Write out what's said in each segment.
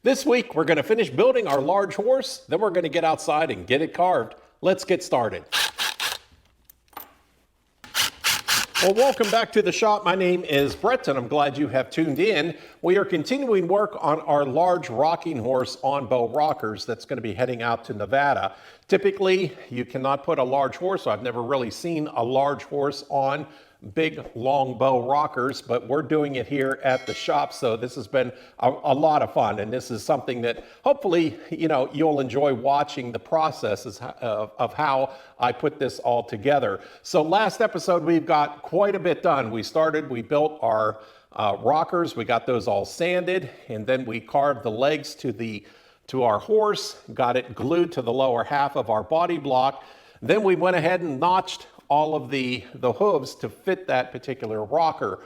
This week, we're going to finish building our large horse, then we're going to get outside and get it carved. Let's get started. Well, welcome back to the shop. My name is Brett, and I'm glad you have tuned in. We are continuing work on our large rocking horse on bow rockers that's going to be heading out to Nevada. Typically, you cannot put a large horse. I've never really seen a large horse on big long bow rockers, but we're doing it here at the shop. So this has been a lot of fun, and this is something that hopefully you'll enjoy watching the processes of how I put this all together. So last episode we've got quite a bit done. We built our rockers, we got those all sanded, and then we carved the legs to our horse, got it glued to the lower half of our body block. Then we went ahead and notched all of the hooves to fit that particular rocker.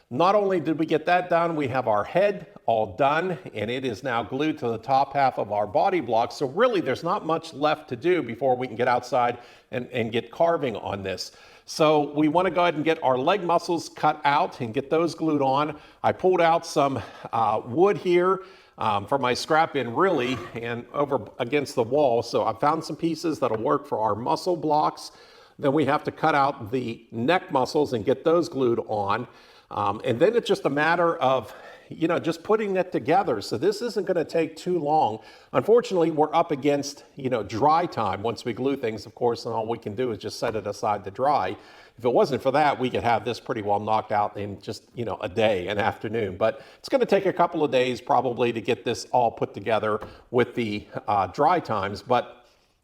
Not only did we get that done, we have our head all done, and it is now glued to the top half of our body block. So really there's not much left to do before we can get outside and get carving on this. So we want to go ahead and get our leg muscles cut out and get those glued on. I pulled out some wood here for my scrap in really and over against the wall. So I found some pieces that'll work for our muscle blocks. Then we have to cut out the neck muscles and get those glued on. And then it's just a matter of, just putting it together. So this isn't going to take too long. Unfortunately, we're up against, dry time. Once we glue things, of course, and all we can do is just set it aside to dry. If it wasn't for that, we could have this pretty well knocked out in just, a day, an afternoon. But it's going to take a couple of days probably to get this all put together with the dry times. But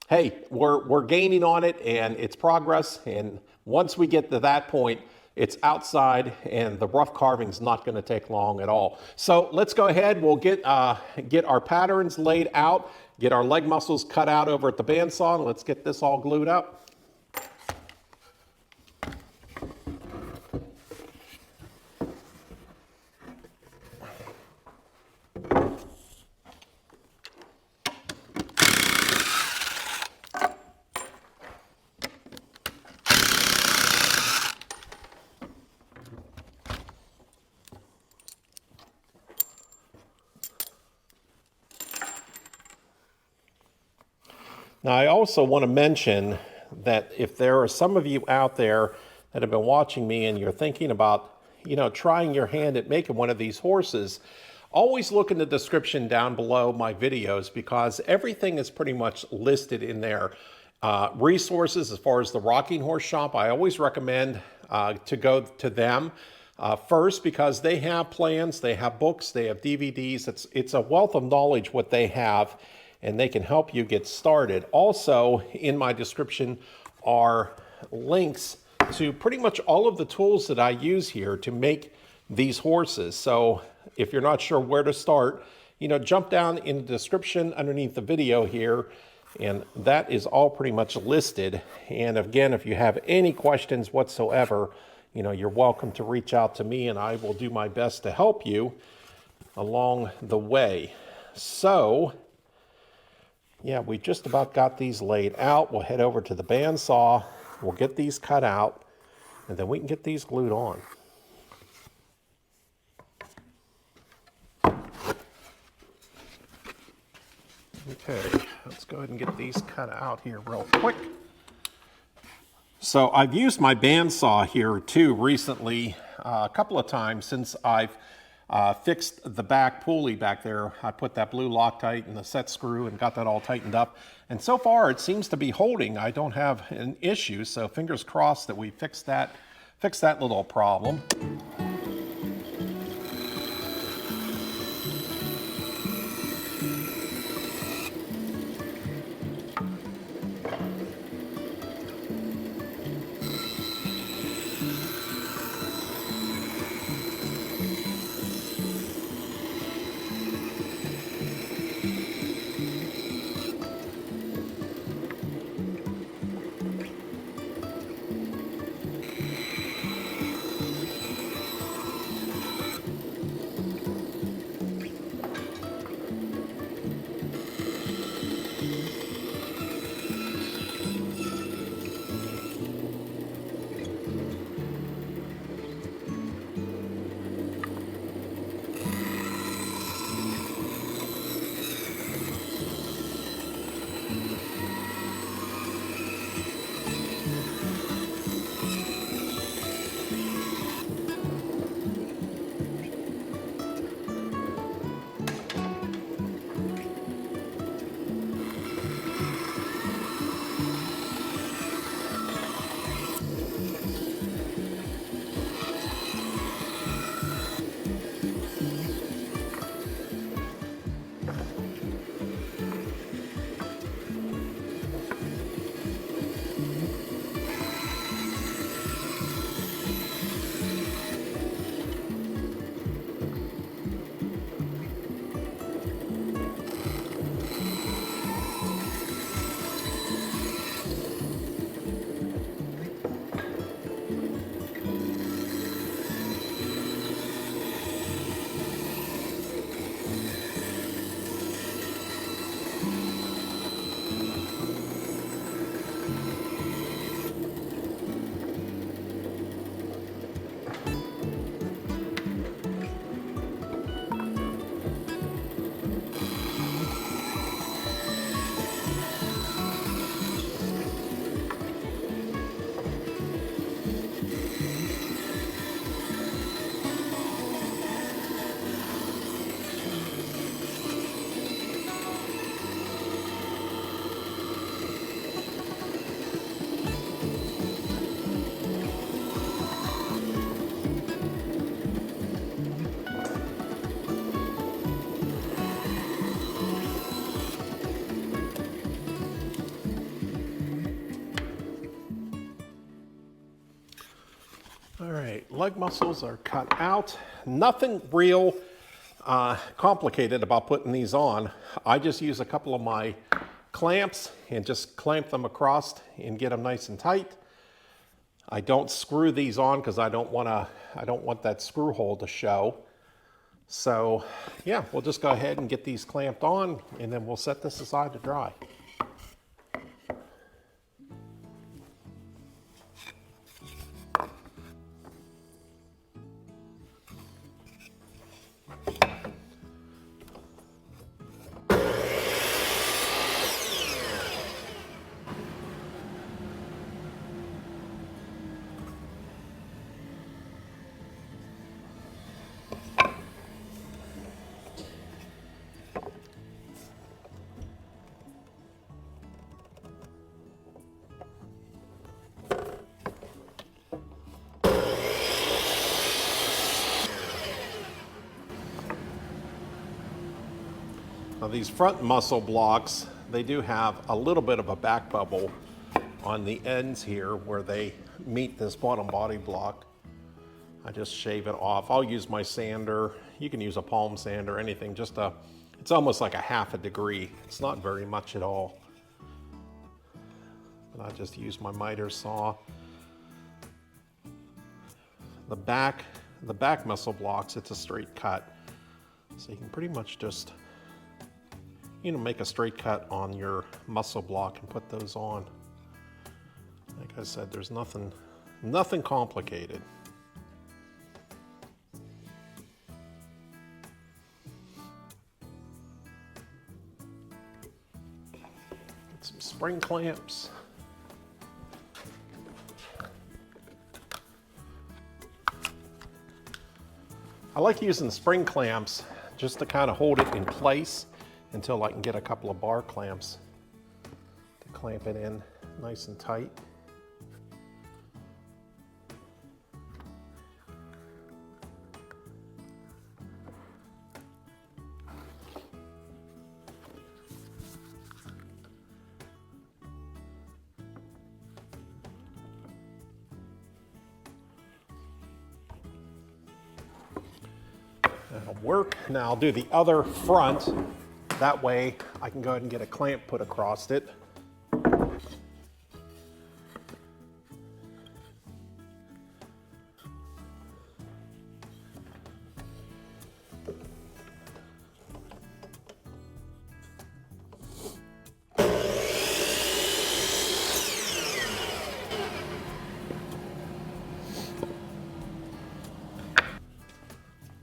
hey, we're gaining on it, and it's progress. And once we get to that point, it's outside, and the rough carving's not going to take long at all. So let's go ahead. We'll get our patterns laid out, get our leg muscles cut out over at the bandsaw, and let's get this all glued up. Now, I also want to mention that if there are some of you out there that have been watching me and you're thinking about, trying your hand at making one of these horses, always look in the description down below my videos, because everything is pretty much listed in there. Resources as far as the rocking horse shop, I always recommend to go to them first, because they have plans, they have books, they have DVDs. It's a wealth of knowledge what they have, and they can help you get started. Also, in my description are links to pretty much all of the tools that I use here to make these horses. So if you're not sure where to start, jump down in the description underneath the video here, and that is all pretty much listed. And again, if you have any questions whatsoever, you're welcome to reach out to me, and I will do my best to help you along the way. So yeah, we just about got these laid out. We'll head over to the bandsaw. We'll get these cut out, and then we can get these glued on. Okay, let's go ahead and get these cut out here real quick. So I've used my bandsaw here too recently, a couple of times since I've fixed the back pulley back there. I put that blue Loctite in the set screw and got that all tightened up. And so far it seems to be holding. I don't have an issue, so fingers crossed that we fix that little problem. leg muscles are cut out. Nothing real complicated about putting these on. I just use a couple of my clamps and just clamp them across and get them nice and tight. I don't screw these on because I don't want that screw hole to show. So yeah, we'll just go ahead and get these clamped on, and then we'll set this aside to dry. Now these front muscle blocks, they do have a little bit of a back bubble on the ends here where they meet this bottom body block. I just shave it off. I'll use my sander. You can use a palm sander, anything, it's almost like a half a degree. It's not very much at all. But I just use my miter saw. The back muscle blocks, it's a straight cut. So you can pretty much just make a straight cut on your muscle block and put those on. Like I said, there's nothing complicated. Get some spring clamps. I like using spring clamps just to kind of hold it in place until I can get a couple of bar clamps to clamp it in nice and tight. That'll work. Now I'll do the other front. That way I can go ahead and get a clamp put across it.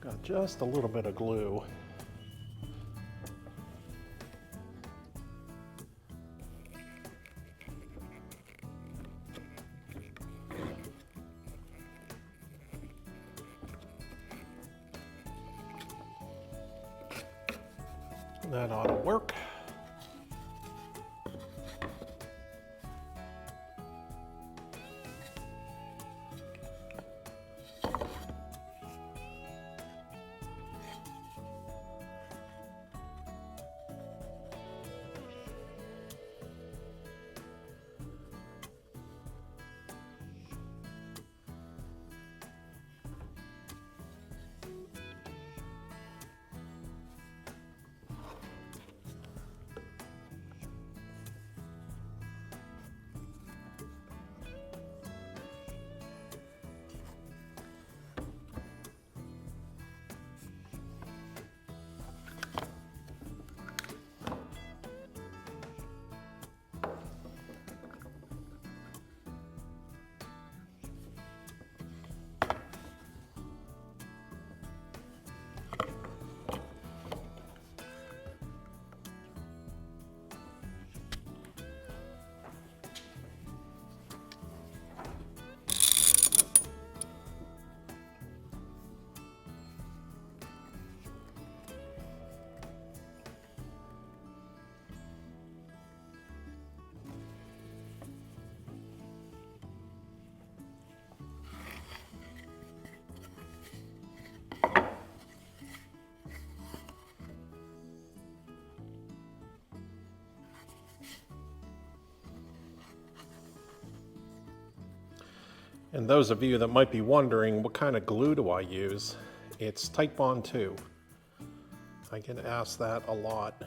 Got just a little bit of glue. That ought to work. And those of you that might be wondering, what kind of glue do I use? It's Titebond 2. I get asked that a lot.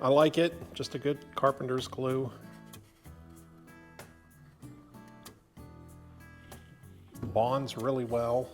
I like it, just a good carpenter's glue. Bonds really well.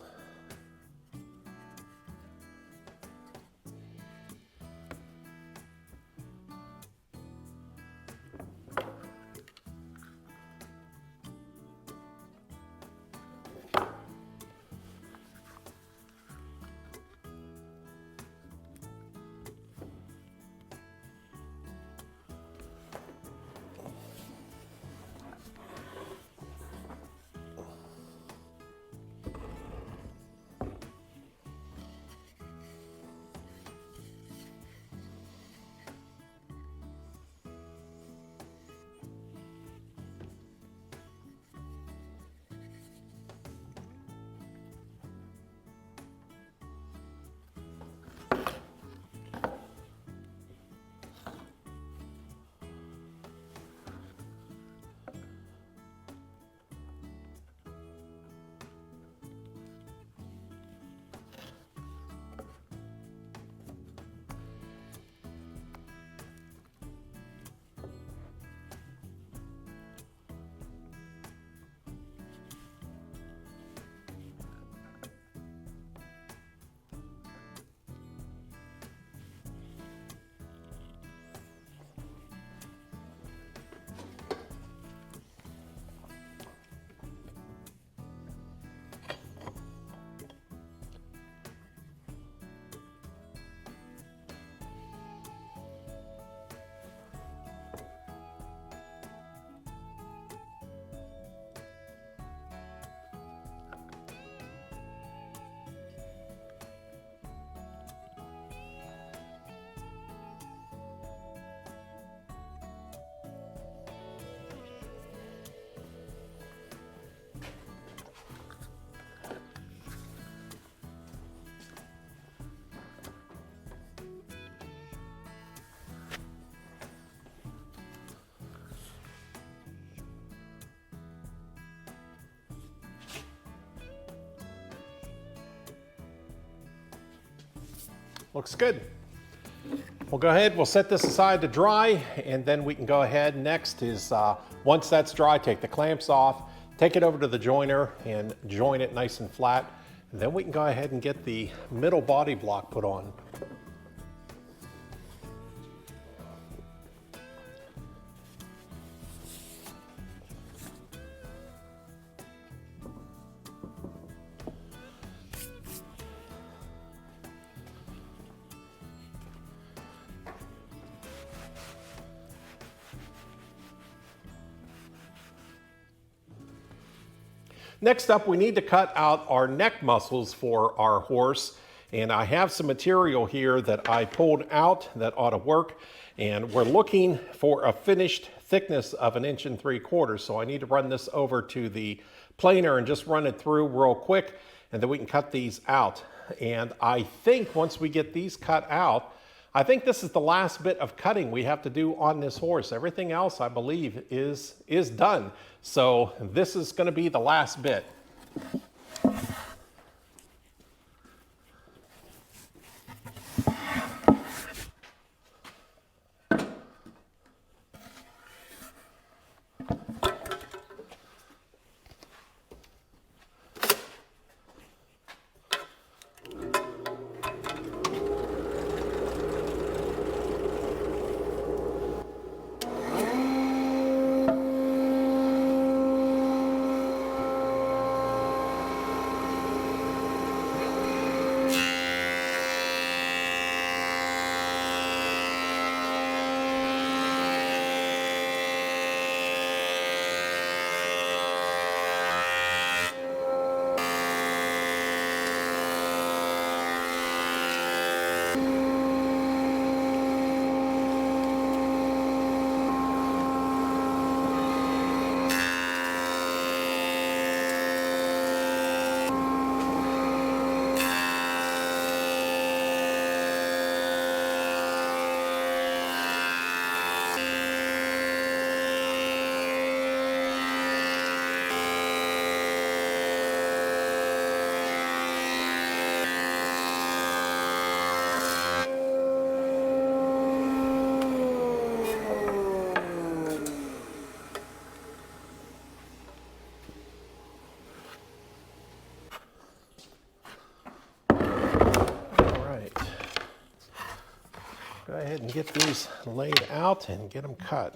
Looks good. We'll go ahead, we'll set this aside to dry, and then we can go ahead. Next is, once that's dry, take the clamps off, take it over to the joiner and join it nice and flat. And then we can go ahead and get the middle body block put on. Next up, we need to cut out our neck muscles for our horse. And I have some material here that I pulled out that ought to work. And we're looking for a finished thickness of 1 3/4 inches. So I need to run this over to the planer and just run it through real quick. And then we can cut these out. And I think once we get these cut out, I think this is the last bit of cutting we have to do on this horse. Everything else, I believe, is done. So this is going to be the last bit. get these laid out and get them cut.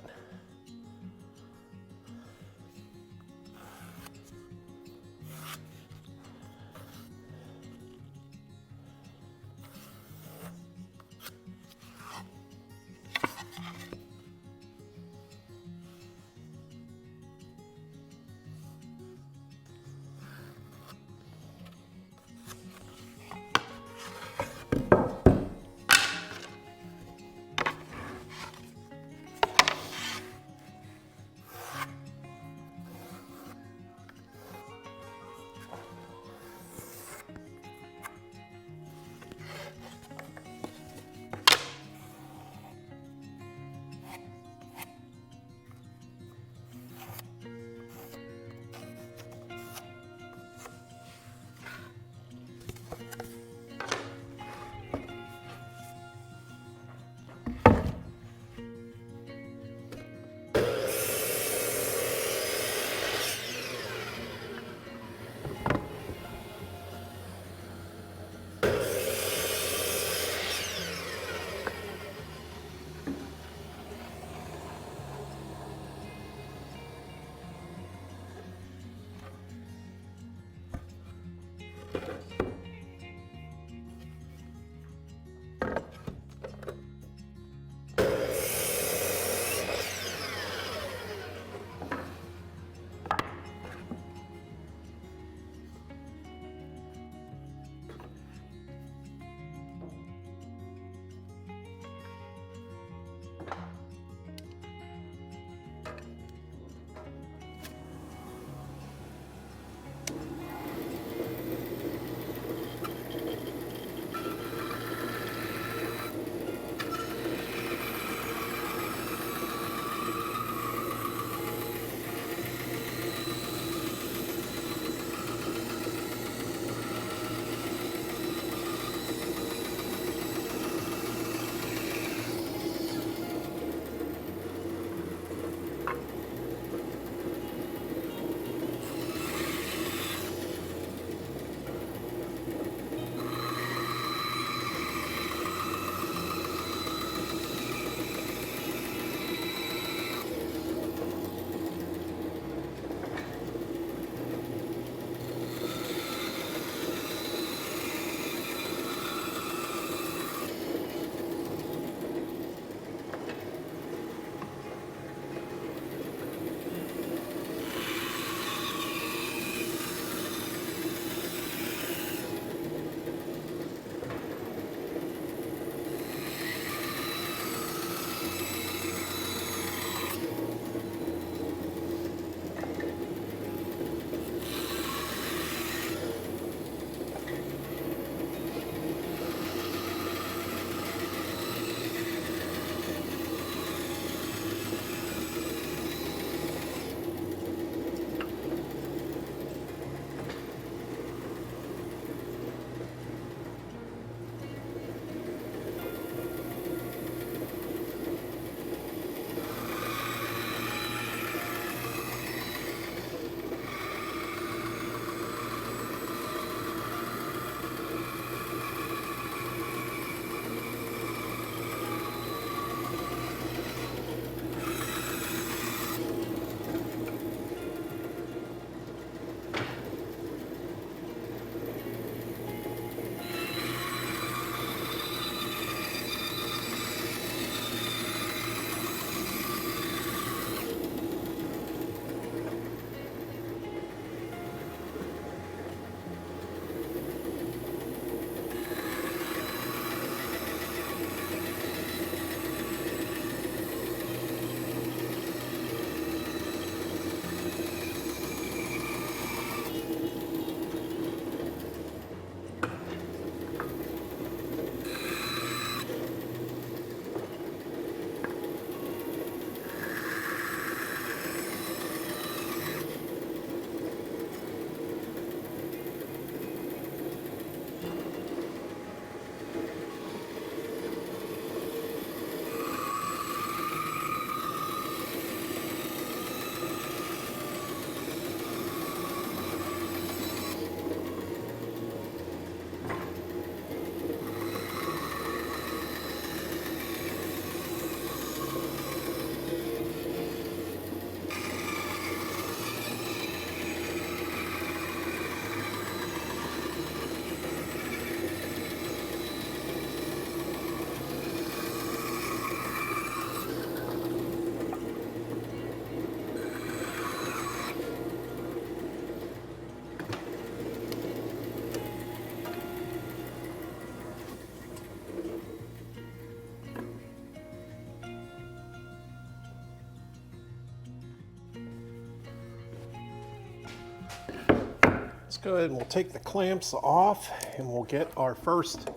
let's go ahead and we'll take the clamps off and we'll get our first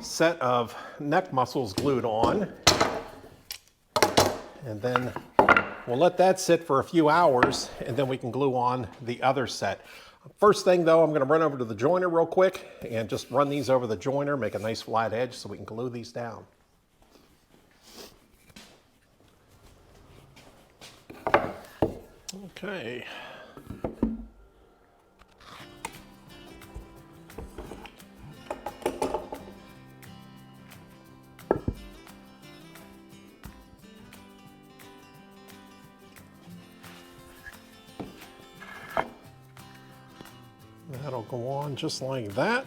set of neck muscles glued on. And then we'll let that sit for a few hours and then we can glue on the other set. First thing though, I'm going to run over to the joiner real quick and just run these over the joiner, make a nice flat edge so we can glue these down. Okay. That'll go on just like that.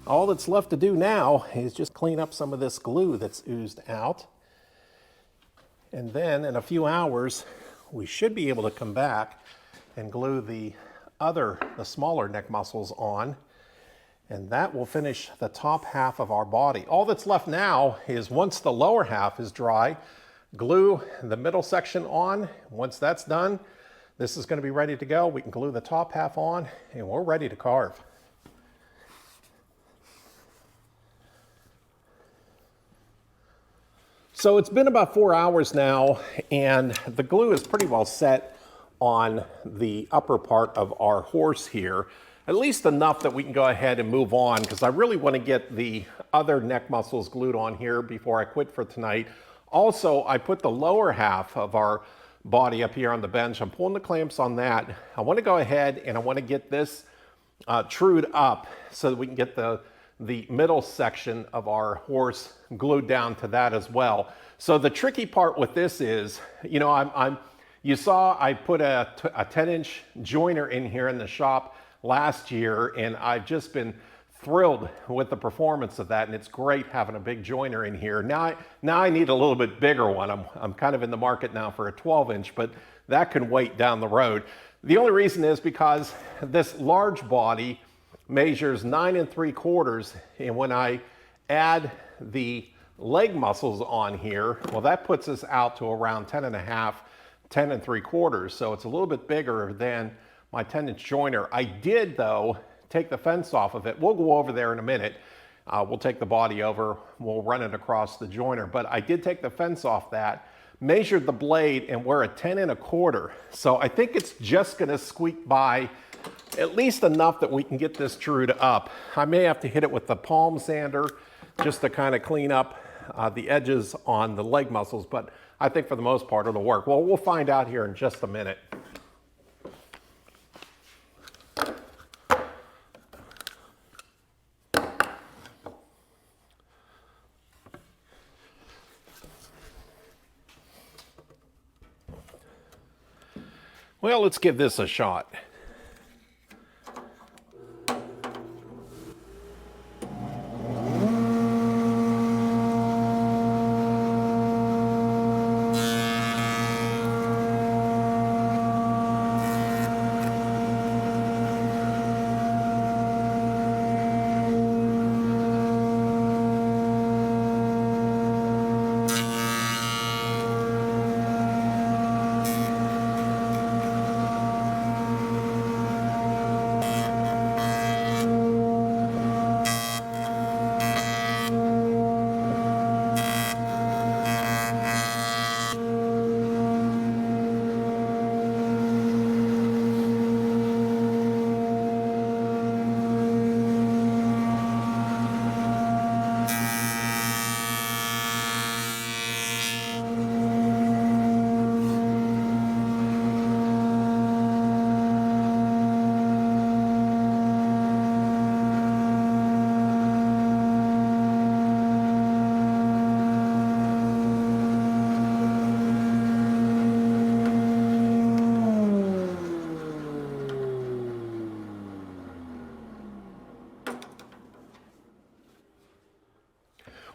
All that's left to do now is just clean up some of this glue that's oozed out. And then in a few hours, we should be able to come back and glue the smaller neck muscles on. And that will finish the top half of our body. All that's left now is once the lower half is dry, glue the middle section on. Once that's done, this is going to be ready to go. We can glue the top half on and we're ready to carve. So it's been about 4 hours now, and the glue is pretty well set on the upper part of our horse here, at least enough that we can go ahead and move on, because I really want to get the other neck muscles glued on here before I quit for tonight. Also, I put the lower half of our body up here on the bench. I'm pulling the clamps on that. I want to go ahead and I want to get this trued up so that we can get the middle section of our horse glued down to that as well. So the tricky part with this is, you know, you saw I put a 10-inch joiner in here in the shop last year, and I've just been thrilled with the performance of that, and it's great having a big joiner in here. Now I need a little bit bigger one. I'm kind of in the market now for a 12-inch, but that can wait down the road. The only reason is because this large body measures 9 3/4, and when I add the leg muscles on here, well, that puts us out to around 10 1/2, 10 3/4, so it's a little bit bigger than my 10-inch joiner. I did, though, take the fence off of it. We'll go over there in a minute. We'll take the body over, we'll run it across the joiner, but I did take the fence off that, measured the blade, and we're at 10 1/4. So I think it's just gonna squeak by at least enough that we can get this trued up. I may have to hit it with the palm sander just to kind of clean up the edges on the leg muscles, but I think for the most part it'll work. Well, we'll find out here in just a minute. Well, let's give this a shot.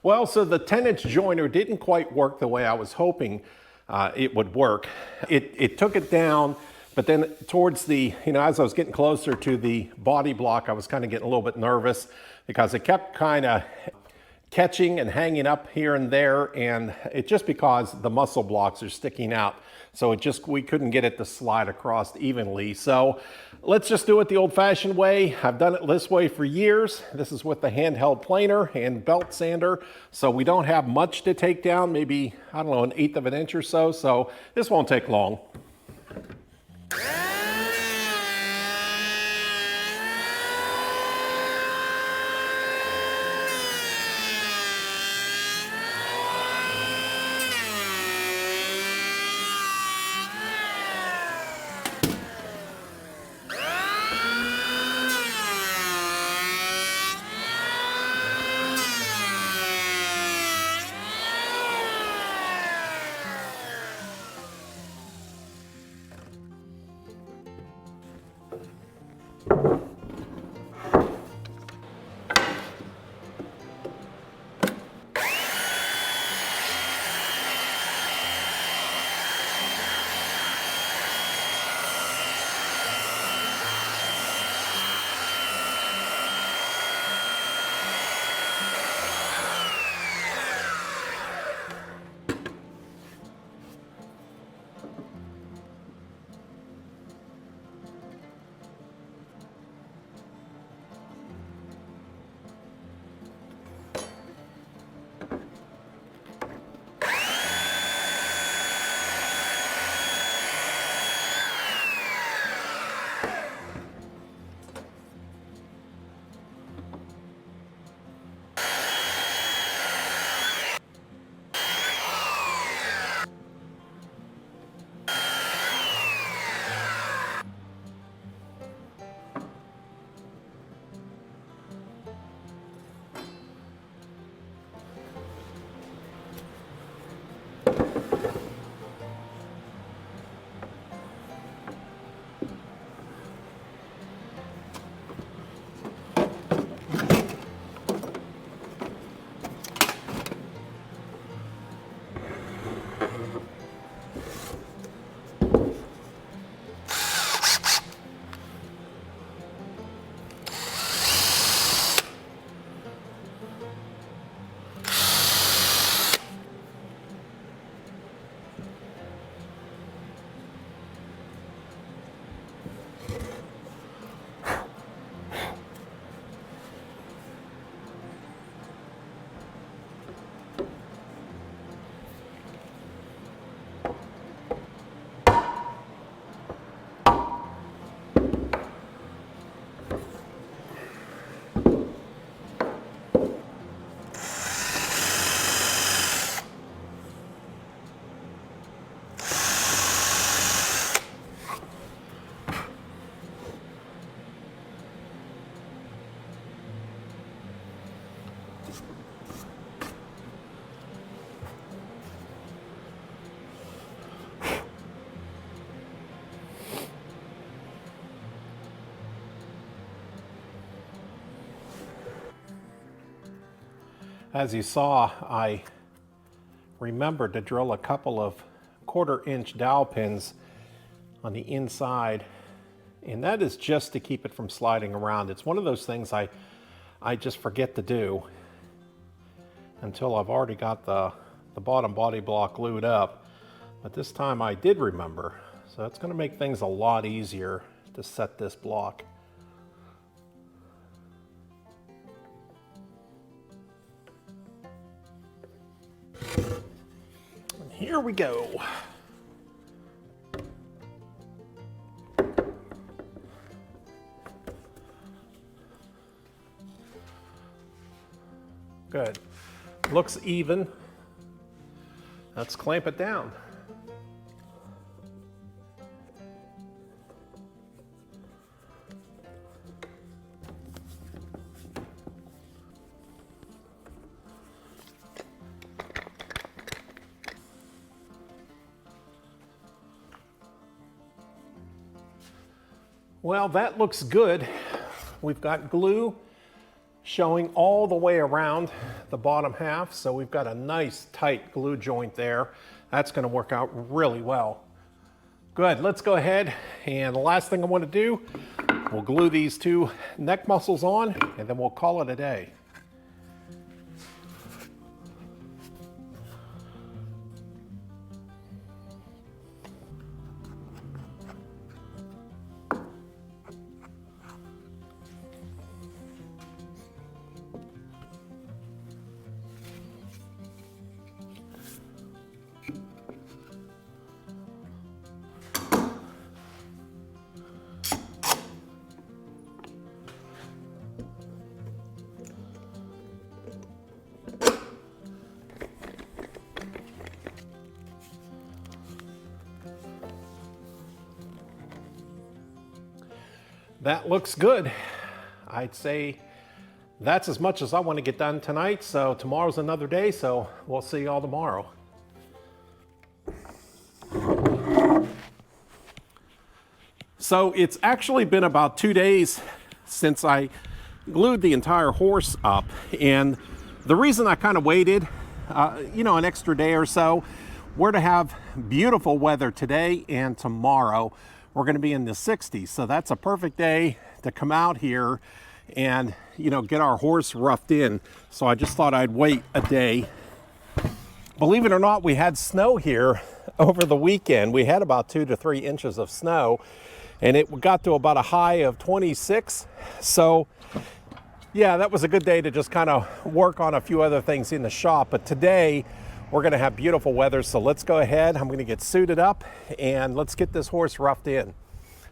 Well, so the 10-inch joiner didn't quite work the way I was hoping it would work. It took it down, but then towards the, as I was getting closer to the body block, I was kind of getting a little bit nervous because it kept kind of catching and hanging up here and there, and it's just because the muscle blocks are sticking out. So we couldn't get it to slide across evenly. So let's just do it the old-fashioned way. I've done it this way for years. This is with the handheld planer and belt sander. So we don't have much to take down, maybe, I don't know, 1/8 of an inch or so. So this won't take long. As you saw, I remembered to drill a couple of 1/4-inch dowel pins on the inside, and that is just to keep it from sliding around. It's one of those things I just forget to do until I've already got the bottom body block glued up. But this time I did remember, so it's going to make things a lot easier to set this block. And here we go. Good. Looks even. Let's clamp it down. Well, that looks good. We've got glue showing all the way around the bottom half, so we've got a nice tight glue joint there. That's going to work out really well. Good, let's go ahead, and the last thing I want to do, we'll glue these 2 neck muscles on, and then we'll call it a day. That looks good. I'd say that's as much as I want to get done tonight, so tomorrow's another day, so we'll see y'all tomorrow. So it's actually been about 2 days since I glued the entire horse up, and the reason I kind of waited, an extra day or so, we're to have beautiful weather today and tomorrow. We're going to be in the 60s, so that's a perfect day to come out here and get our horse roughed in. So I just thought I'd wait a day. Believe it or not, we had snow here over the weekend. We had about 2 to 3 inches of snow, and it got to about a high of 26. So yeah, that was a good day to just kind of work on a few other things in the shop. But today we're going to have beautiful weather, so let's go ahead. I'm going to get suited up and let's get this horse roughed in.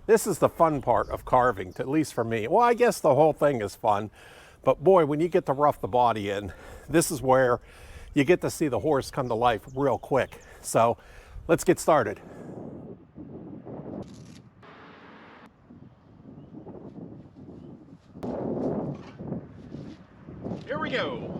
This is the fun part of carving, at least for me. Well, I guess the whole thing is fun, but boy, when you get to rough the body in, this is where you get to see the horse come to life real quick. So let's get started. Here we go.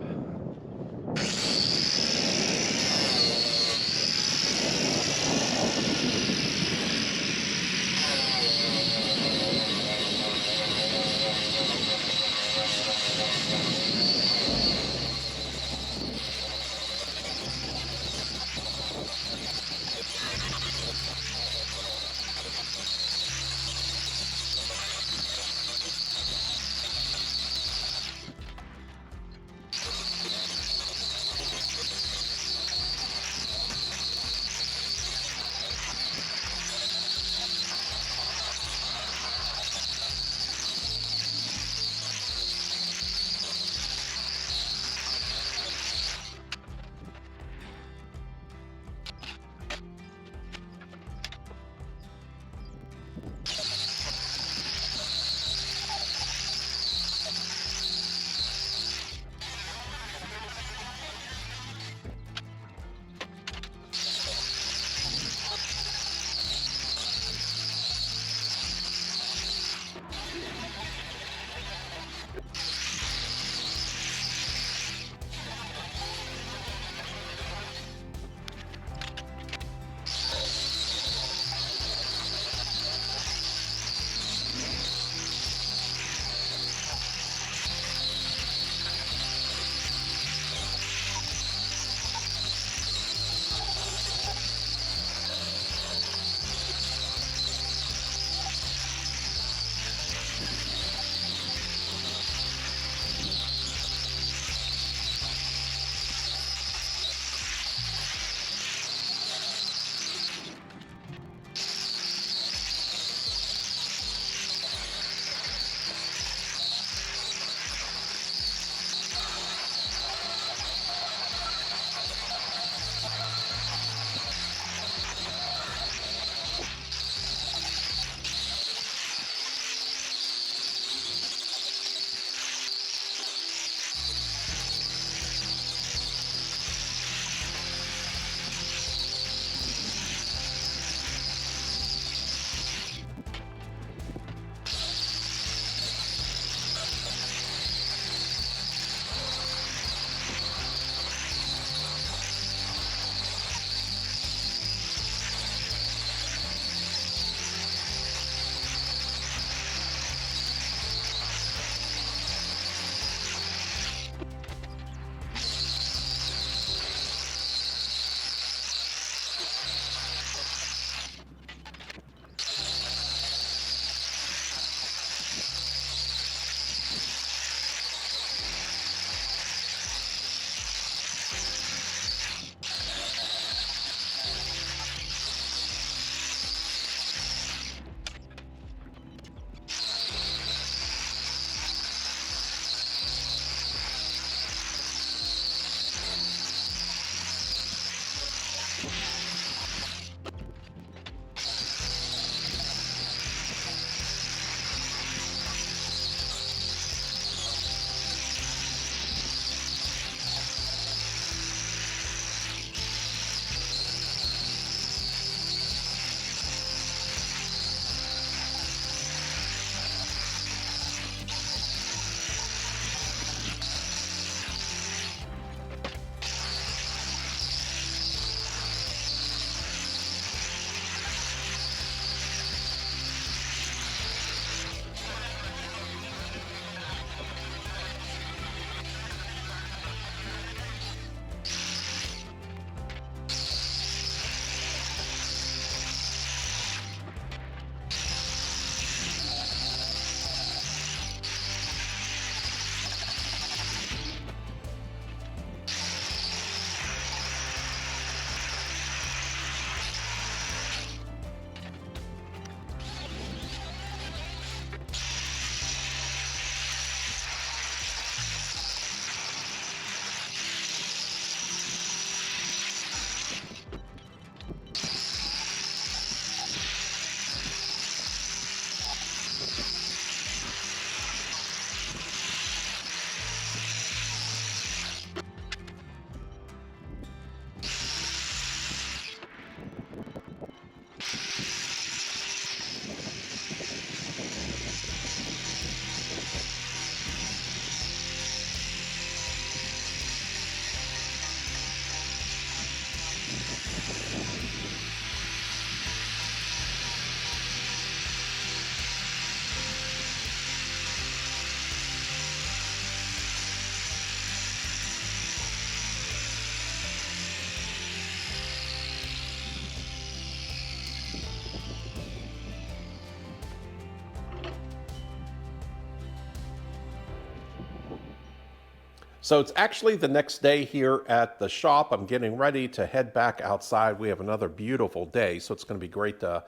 So it's actually the next day here at the shop. I'm getting ready to head back outside. We have another beautiful day, so it's going to be great to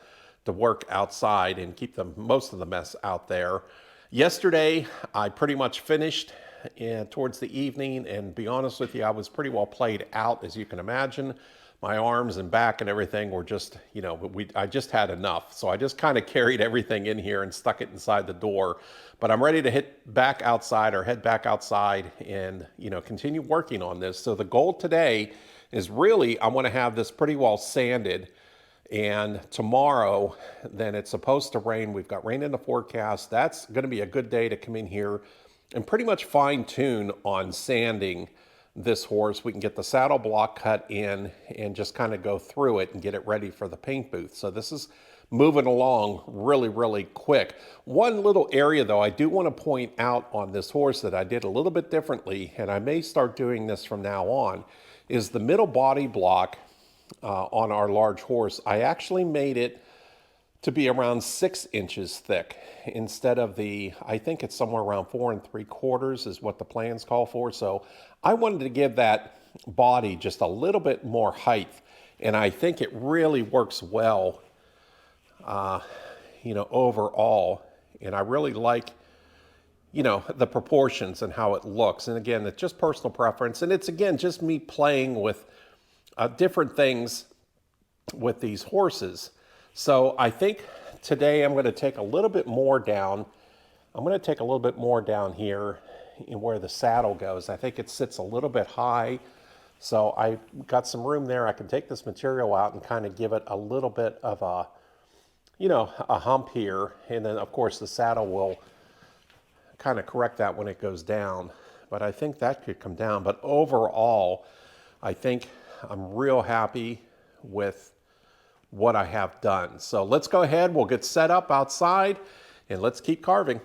work outside and keep most of the mess out there. Yesterday, I pretty much finished towards the evening, and be honest with you, I was pretty well played out, as you can imagine. My arms and back and everything were just, I just had enough. So I just kind of carried everything in here and stuck it inside the door. But I'm ready to head back outside and, continue working on this. So the goal today is really, I want to have this pretty well sanded. And tomorrow, then it's supposed to rain. We've got rain in the forecast. That's going to be a good day to come in here and pretty much fine tune on sanding this horse. We can get the saddle block cut in and just kind of go through it and get it ready for the paint booth. So this is moving along really, really quick. One little area though, I do want to point out on this horse that I did a little bit differently, and I may start doing this from now on, is the middle body block on our large horse. I actually made it to be around 6 inches thick instead of I think it's somewhere around 4 3/4 is what the plans call for. So I wanted to give that body just a little bit more height, and I think it really works well, overall. And I really like, the proportions and how it looks. And again, it's just personal preference. And it's, again, just me playing with different things with these horses. So I think today I'm going to take a little bit more down. I'm going to take a little bit more down here in where the saddle goes. I think it sits a little bit high. So I got some room there. I can take this material out and kind of give it a little bit of a hump here. And then of course the saddle will kind of correct that when it goes down. But I think that could come down. But overall, I think I'm real happy with what I have done. So let's go ahead, we'll get set up outside and let's keep carving.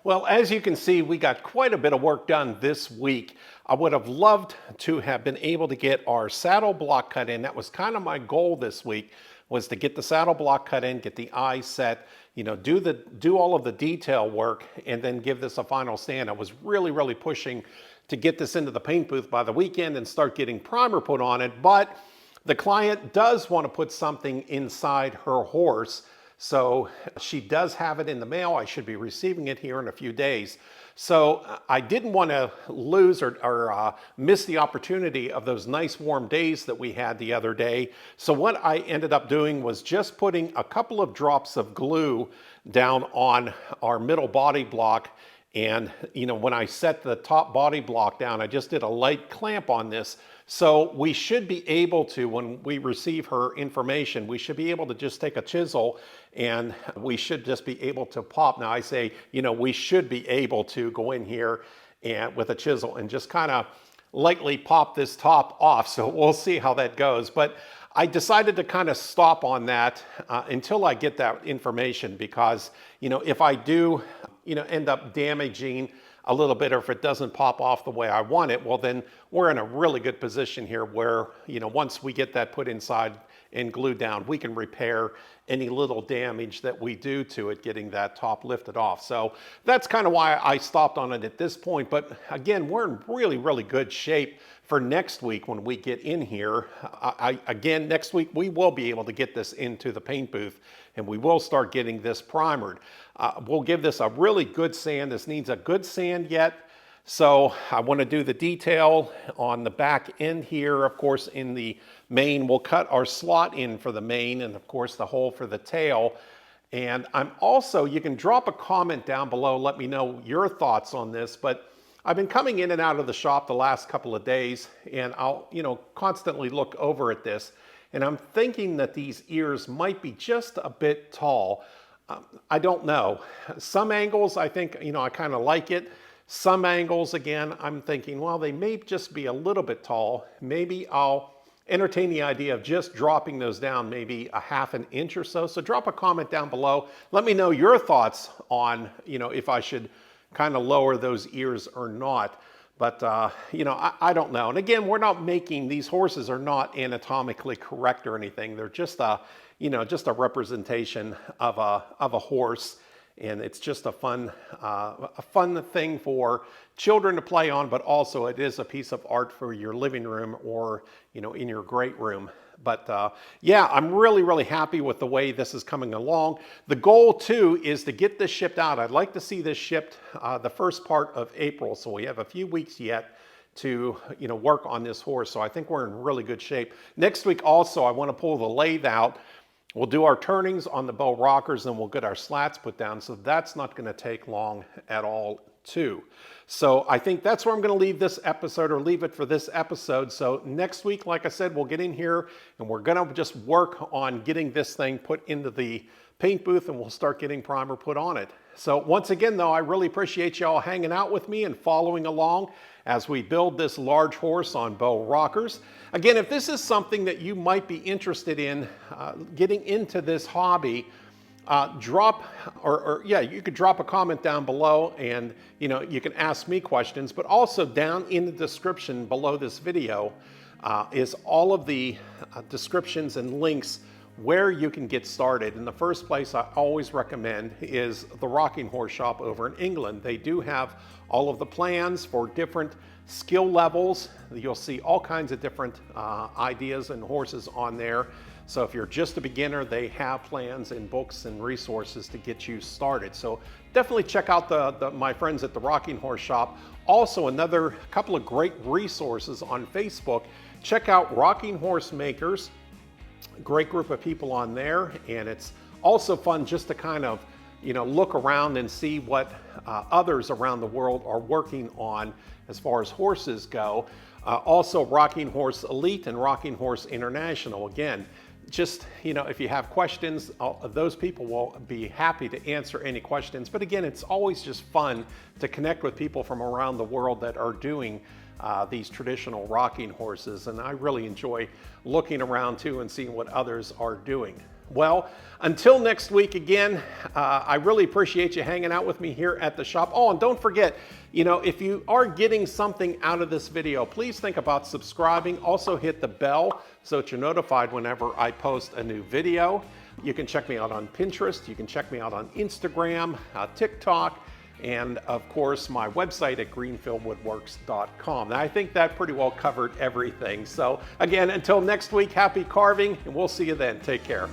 Well, as you can see, we got quite a bit of work done this week. I would have loved to have been able to get our saddle block cut in. That was kind of my goal this week, was to get the saddle block cut in, get the eyes set, do all of the detail work, and then give this a final stand. I was really pushing to get this into the paint booth by the weekend and start getting primer put on it. But the client does want to put something inside her horse. So she does have it in the mail. I should be receiving it here in a few days. So I didn't want to lose or miss the opportunity of those nice warm days that we had the other day. So what I ended up doing was just putting a couple of drops of glue down on our middle body block. And when I set the top body block down, I just did a light clamp on this. So we should be able to, when we receive her information, we should be able to just take a chisel and we should just be able to pop. Now I say, we should be able to go in here and with a chisel and just kind of lightly pop this top off. So we'll see how that goes. But I decided to kind of stop on that until I get that information, because, if I do, end up damaging a little bit, or if it doesn't pop off the way I want it, well, then we're in a really good position here where, once we get that put inside and glued down, we can repair any little damage that we do to it getting that top lifted off. So that's kind of why I stopped on it at this point. But again, we're in really good shape for next week when we get in here. Again, next week we will be able to get this into the paint booth and we will start getting this primered. We'll give this a really good sand. This needs a good sand yet. So I want to do the detail on the back end here. Of course, in the mane, we'll cut our slot in for the mane and of course the hole for the tail. And I'm also, you can drop a comment down below, let me know your thoughts on this, but I've been coming in and out of the shop the last couple of days and I'll, constantly look over at this and I'm thinking that these ears might be just a bit tall. I don't know. Some angles, I think, I kind of like it. Some angles, again, I'm thinking, well, they may just be a little bit tall. Maybe I'll entertain the idea of just dropping those down maybe a ½ an inch or so. So drop a comment down below. Let me know your thoughts on, if I should kind of lower those ears or not. But, I don't know. And again, we're not making, these horses are not anatomically correct or anything. They're just a, just a representation of a horse. And it's just a fun thing for children to play on, but also it is a piece of art for your living room or, in your great room. But yeah, I'm really happy with the way this is coming along. The goal too is to get this shipped out. I'd like to see this shipped the first part of April. So we have a few weeks yet to, work on this horse. So I think we're in really good shape. Next week also, I want to pull the lathe out. We'll do our turnings on the bow rockers and we'll get our slats put down. So that's not going to take long at all too. So I think that's where I'm going to leave this episode, or leave it for this episode. So next week, like I said, we'll get in here and we're going to just work on getting this thing put into the paint booth and we'll start getting primer put on it. So once again, though, I really appreciate y'all hanging out with me and following along as we build this large horse on bow rockers. Again, if this is something that you might be interested in getting into this hobby, you could drop a comment down below and you can ask me questions, but also down in the description below this video is all of the descriptions and links where you can get started. And the first place I always recommend is the Rocking Horse Shop over in England. They do have all of the plans for different skill levels. You'll see all kinds of different ideas and horses on there. So if you're just a beginner, they have plans and books and resources to get you started. So definitely check out my friends at the Rocking Horse Shop. Also, another couple of great resources on Facebook. Check out Rocking Horse Makers. Great group of people on there, and it's also fun just to kind of look around and see what others around the world are working on as far as horses go. Also Rocking Horse Elite and Rocking Horse International. Again, just if you have questions, those people will be happy to answer any questions. But again, it's always just fun to connect with people from around the world that are doing these traditional rocking horses, and I really enjoy looking around too and seeing what others are doing. Well, until next week again, I really appreciate you hanging out with me here at the shop. Oh, and don't forget, if you are getting something out of this video, please think about subscribing. Also hit the bell so that you're notified whenever I post a new video. You can check me out on Pinterest. You can check me out on Instagram, TikTok, and of course my website at greenfieldwoodworks.com. Now, I think that pretty well covered everything. So again, until next week, happy carving, and we'll see you then. Take care.